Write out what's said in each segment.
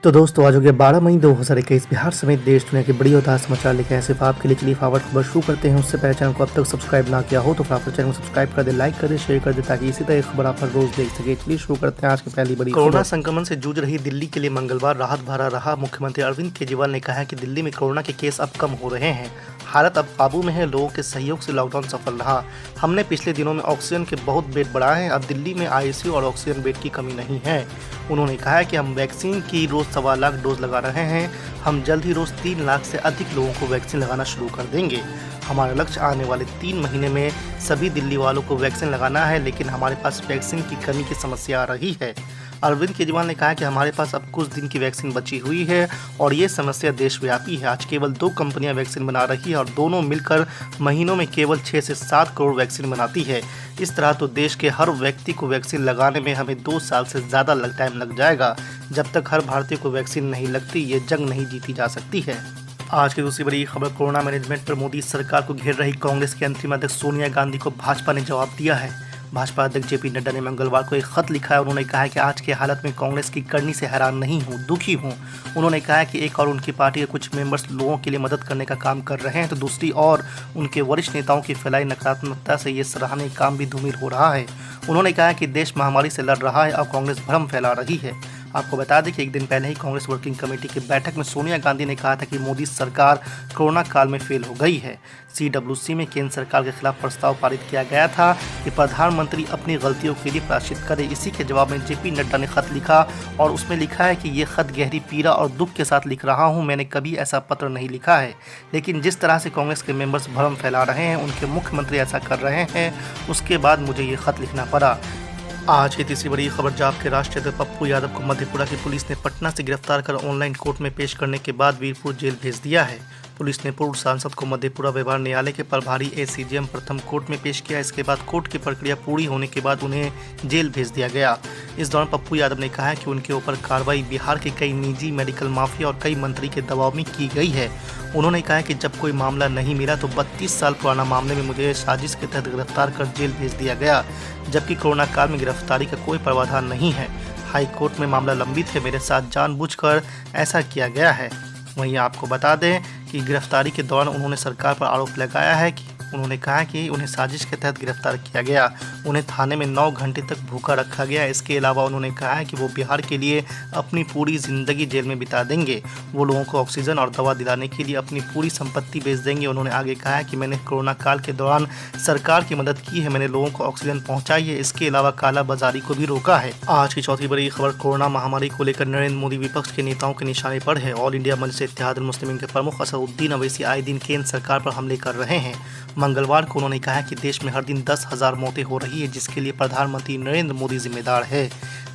तो दोस्तों आज हो गया 12 मई 2021। बिहार समेत देश दुनिया के बड़ी और ताज़ा समाचार लेके आए सिर्फ आपके लिए। चलिए फटाफट खबर शुरू करते हैं। उससे पहले चैनल को अब तक सब्सक्राइब ना किया हो तो फटाफट चैनल को सब्सक्राइब कर दे, लाइक कर दे, शेयर कर दे ताकि इसी तरह खबर आप हर रोज देख सके। चलिए शुरू करते हैं आज की पहली बड़ी कोरोना संक्रमण से जूझ रही दिल्ली के लिए मंगलवार राहत भरा रहा। मुख्यमंत्री अरविंद केजरीवाल ने कहा कि दिल्ली में कोरोना के केस अब कम हो रहे हैं, हालत अब काबू में है, लोगों के सहयोग से लॉकडाउन सफल रहा। हमने पिछले दिनों में ऑक्सीजन के बहुत बेड बढ़ाए हैं, अब दिल्ली में आईसीयू और ऑक्सीजन बेड की कमी नहीं है। उन्होंने कहा कि हम वैक्सीन की रोज 1.25 लाख डोज लगा रहे हैं, हम जल्द ही रोज 3 लाख से अधिक लोगों को वैक्सीन लगाना शुरू कर देंगे। हमारा लक्ष्य आने वाले 3 महीने में सभी दिल्ली वालों को वैक्सीन लगाना है, लेकिन हमारे पास वैक्सीन की कमी की समस्या आ रही है। अरविंद केजरीवाल ने कहा कि हमारे पास अब कुछ दिन की वैक्सीन बची हुई है और ये समस्या देशव्यापी है। आज केवल 2 कंपनियां वैक्सीन बना रही है और दोनों मिलकर महीनों में केवल 6 से 7 करोड़ वैक्सीन बनाती है। इस तरह तो देश के हर व्यक्ति को वैक्सीन लगाने में हमें 2 साल से ज़्यादा टाइम लग जाएगा। जब तक हर भारतीय को वैक्सीन नहीं लगती, ये जंग नहीं जीती जा सकती है। आज की दूसरी बड़ी खबर, कोरोना मैनेजमेंट पर मोदी सरकार को घेर रही कांग्रेस के अंतरिम अध्यक्ष सोनिया गांधी को भाजपा ने जवाब दिया है। भाजपा अध्यक्ष जेपी नड्डा ने मंगलवार को एक खत लिखा है। उन्होंने कहा है कि आज की हालत में कांग्रेस की करनी से हैरान नहीं हूँ, दुखी हूँ। उन्होंने कहा है कि एक और उनकी पार्टी के कुछ मेंबर्स लोगों के लिए मदद करने का काम कर रहे हैं, तो दूसरी ओर उनके वरिष्ठ नेताओं की फैलाई नकारात्मकता से ये सराहनीय काम भी धूमिल हो रहा है। उन्होंने कहा है कि देश महामारी से लड़ रहा है, अब कांग्रेस भ्रम फैला रही है। आपको बता दें कि एक दिन पहले ही कांग्रेस वर्किंग कमेटी की बैठक में सोनिया गांधी ने कहा था कि मोदी सरकार कोरोना काल में फेल हो गई है। CWC में केंद्र सरकार के खिलाफ प्रस्ताव पारित किया गया था कि प्रधानमंत्री अपनी गलतियों के लिए प्रायश्चित करे। इसी के जवाब में जेपी नड्डा ने खत लिखा और उसमें लिखा है कि ये खत गहरी पीड़ा और दुख के साथ लिख रहा हूँ। मैंने कभी ऐसा पत्र नहीं लिखा है, लेकिन जिस तरह से कांग्रेस के मेंबर्स भ्रम फैला रहे हैं, उनके मुख्यमंत्री ऐसा कर रहे हैं, उसके बाद मुझे ये खत लिखना पड़ा। आज की तीसरी बड़ी खबर, जाप के राष्ट्रीय अध्यक्ष पप्पू यादव को मधेपुरा की पुलिस ने पटना से गिरफ्तार कर ऑनलाइन कोर्ट में पेश करने के बाद वीरपुर जेल भेज दिया है। पुलिस ने पूर्व सांसद को मधेपुरा व्यवहार न्यायालय के प्रभारी ACJM प्रथम कोर्ट में पेश किया। इसके बाद कोर्ट की प्रक्रिया पूरी होने के बाद उन्हें जेल भेज दिया गया। इस दौरान पप्पू यादव ने कहा है कि उनके ऊपर कार्रवाई बिहार के कई निजी मेडिकल माफिया और कई मंत्री के दबाव में की गई है। उन्होंने कहा कि जब कोई मामला नहीं मिला तो 32 साल पुराना मामले में मुझे साजिश के तहत गिरफ्तार कर जेल भेज दिया गया, जबकि कोरोना काल में गिरफ्तारी का कोई प्रावधान नहीं है। हाई कोर्ट में मामला लंबित है, मेरे साथ जानबूझकर ऐसा किया गया है। वहीं आपको बता दें कि गिरफ्तारी के दौरान उन्होंने सरकार पर आरोप लगाया है कि उन्होंने कहा कि उन्हें साजिश के तहत गिरफ्तार किया गया, उन्हें थाने में 9 घंटे तक भूखा रखा गया। इसके अलावा उन्होंने कहा है कि वो बिहार के लिए अपनी पूरी ज़िंदगी जेल में बिता देंगे। वो लोगों को ऑक्सीजन और दवा दिलाने के लिए अपनी पूरी संपत्ति बेच देंगे। उन्होंने आगे कहा है कि मैंने कोरोना काल के दौरान सरकार की मदद की है, मैंने लोगों को ऑक्सीजन पहुँचाई है, इसके अलावा कालाबाजारी को भी रोका है। आज की चौथी बड़ी खबर, कोरोना महामारी को लेकर नरेंद्र मोदी विपक्ष के नेताओं के निशाने पर है। ऑल इंडिया मजलिस इत्तेहादुल मुस्लिमीन के प्रमुख असदुद्दीन अवैसी आए दिन केंद्र सरकार पर हमले कर रहे हैं। मंगलवार को उन्होंने कहा कि देश में हर दिन 10,000 मौतें हो रही है, जिसके लिए प्रधानमंत्री नरेंद्र मोदी जिम्मेदार है।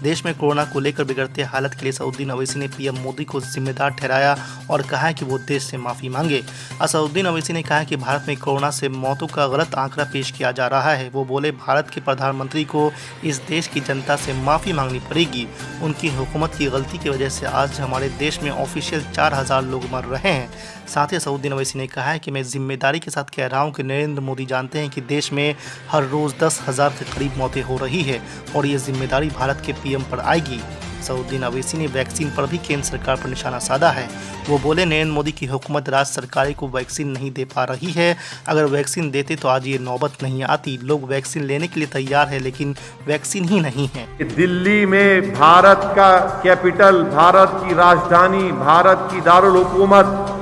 देश में कोरोना को लेकर बिगड़ते हालत के लिए असदुद्दीन अवैसी ने PM मोदी को जिम्मेदार ठहराया और कहा कि वो देश से माफ़ी मांगे। असदुद्दीन अवैसी ने कहा कि भारत में कोरोना से मौतों का गलत आंकड़ा पेश किया जा रहा है। वो बोले, भारत के प्रधानमंत्री को इस देश की जनता से माफ़ी मांगनी पड़ेगी। उनकी हुकूमत की गलती की वजह से आज हमारे देश में ऑफिशियल 4,000 लोग मर रहे हैं। साथ ही असदुद्दीन अवैसी ने कहा है कि मैं जिम्मेदारी के साथ कह रहा हूँ कि नरेंद्र मोदी जानते हैं कि देश में हर रोज़ 10,000 के करीब मौतें हो रही है और ये जिम्मेदारी भारत के PM पर आएगी। असदुद्दीन अवैसी ने वैक्सीन पर भी केंद्र सरकार पर निशाना साधा है। वो बोले, नरेंद्र मोदी की हुकूमत राज्य सरकारें को वैक्सीन नहीं दे पा रही है, अगर वैक्सीन देते तो आज ये नौबत नहीं आती। लोग वैक्सीन लेने के लिए तैयार है, लेकिन वैक्सीन ही नहीं है। दिल्ली में भारत का कैपिटल, भारत की राजधानी, भारत की दारुल हुकूमत,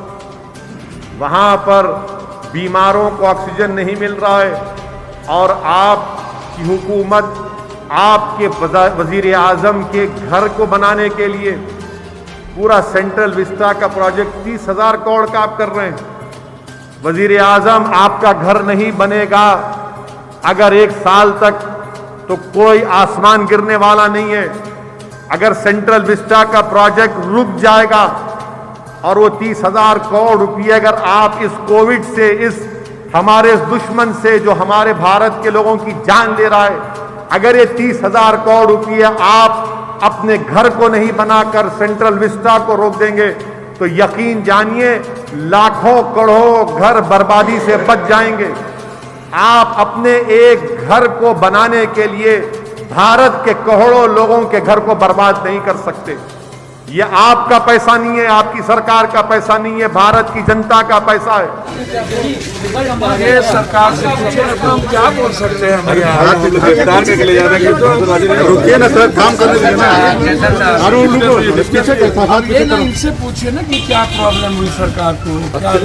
वहां पर बीमारों को ऑक्सीजन नहीं मिल रहा है और आपकी हुकूमत आपके वजीर आजम के घर को बनाने के लिए पूरा सेंट्रल विस्टा का प्रोजेक्ट 30,000 करोड़ का आप कर रहे हैं। वजीर आजम, आपका घर नहीं बनेगा अगर 1 साल तक, तो कोई आसमान गिरने वाला नहीं है। अगर सेंट्रल विस्टा का प्रोजेक्ट रुक जाएगा और वो 30,000 करोड़ रुपये अगर आप इस कोविड से, इस हमारे दुश्मन से जो हमारे भारत के लोगों की जान ले रहा है, अगर ये 30,000 करोड़ रुपये आप अपने घर को नहीं बनाकर सेंट्रल विस्टा को रोक देंगे, तो यकीन जानिए लाखों करोड़ों घर बर्बादी से बच जाएंगे। आप अपने एक घर को बनाने के लिए भारत के करोड़ों लोगों के घर को बर्बाद नहीं कर सकते। ये आपका पैसा नहीं है, आपकी सरकार का पैसा नहीं है, भारत की जनता का पैसा है। ये सरकार से पूछे तो हम क्या बोल सकते हैं भैया? गिरफ्तार करके ले जा रहे हैं, रुकिए ना सर, काम करने ये ना इनसे पूछिए ना कि क्या प्रॉब्लम हुई सरकार को,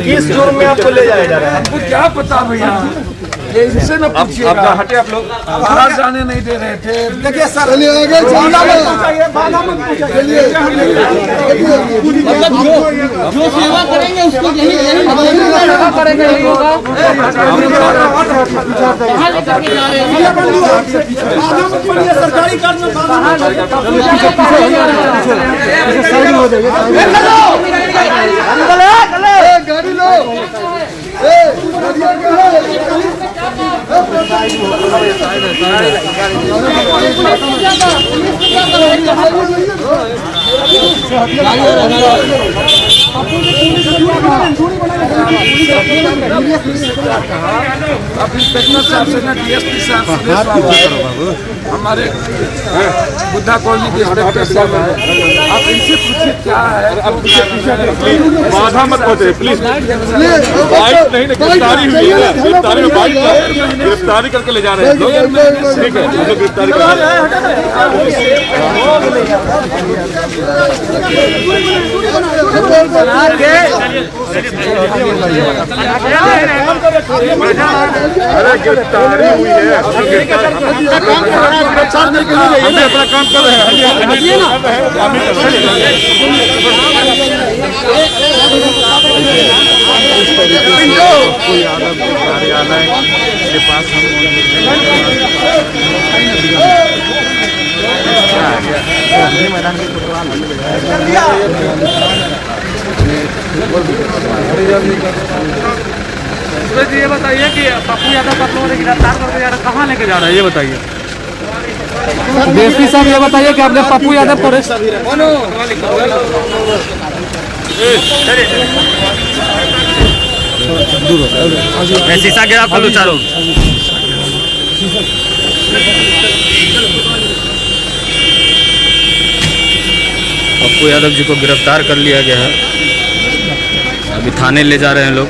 किस जुर्म में आपको ले जाया जा रहा है? हमको क्या पता भैया, ये इनसे ना पूछिएगा। हटे आप लोग, बाहर जाने नहीं दे रहे थे। देखिए सर, जो सेवा करेंगे उसको यही सेवा करेंगे, यही होगा। कहाँ लेकर के जा रहे हैं? सरकारी कार्य गाड़ी लो, अब इंस्पेक्टर साहब से ना DSP साहब से हमारे बुद्धा कॉलोनी के इंस्पेक्टर साहब हैं, आप इनसे पूछिए क्या है। बाधा मत पहुंचे प्लीज, बाइक नहीं, गिरफ्तारी हुई है, गिरफ्तारी में बाइक गिरफ्तारी करके ले जा रहे हैं लोग, ठीक है, हम लोग गिरफ्तारी कर रहे अरे गिरफ्तारी हुई है, हमने अपना काम कर रहे हैं। कार्यालय के पास ये बताइए कि पप्पू यादव आप लोगों ने गिरफ्तार करके जा रहे, कहाँ लेके जा रहे हैं ये बताइए। DSP साहब ये बताइए कि आपने पप्पू यादव को शीशा गिरा खोलो चारों। पप्पू यादव जी को गिरफ्तार कर लिया गया है, अभी थाने ले जा रहे हैं लोग।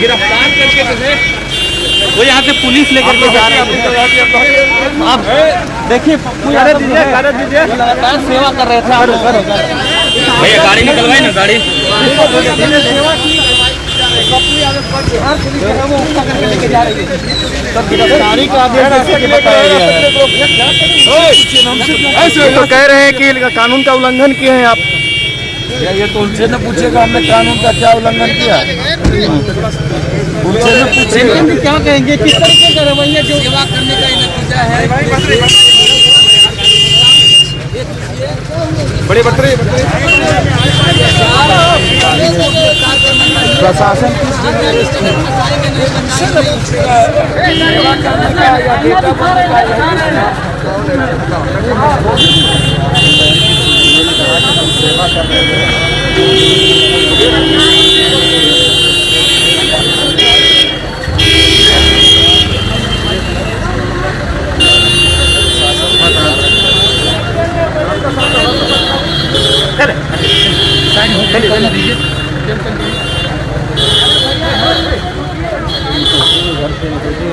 गिरफ्तार करके वो यहाँ से पुलिस लेकर के जा रहे हैं। आप देखिए पप्पू यादव लगातार सेवा कर रहे थे। भैया गाड़ी निकलवाई ना, गाड़ी गिरफ्तारी का आदेश बताया गया है। ऐसे तो कह रहे हैं कि कानून का उल्लंघन किए हैं आप। ये तो उनसे न पूछेगा हमने कानून का क्या उल्लंघन किया, उनसे न पूछेगा। क्या कहेंगे, किस तरीके का रवैया जो सेवा करने का नतीजा है? बड़े बतरे प्रशासन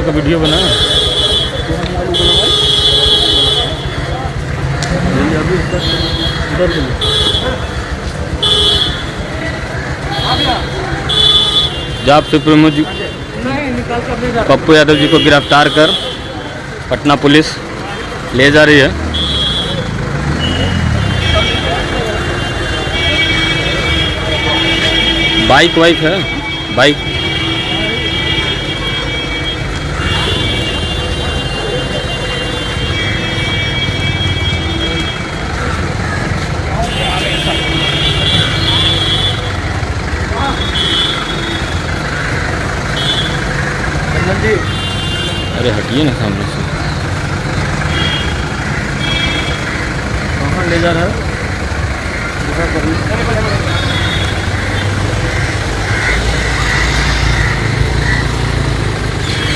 वीडियो बना जाप सुप्रीमो जी पप्पू यादव जी को गिरफ्तार कर पटना पुलिस ले जा रही है। बाइक वाइक है, बाइक अरे हटिए ना सामने से, कहाँ ले जा रहा है?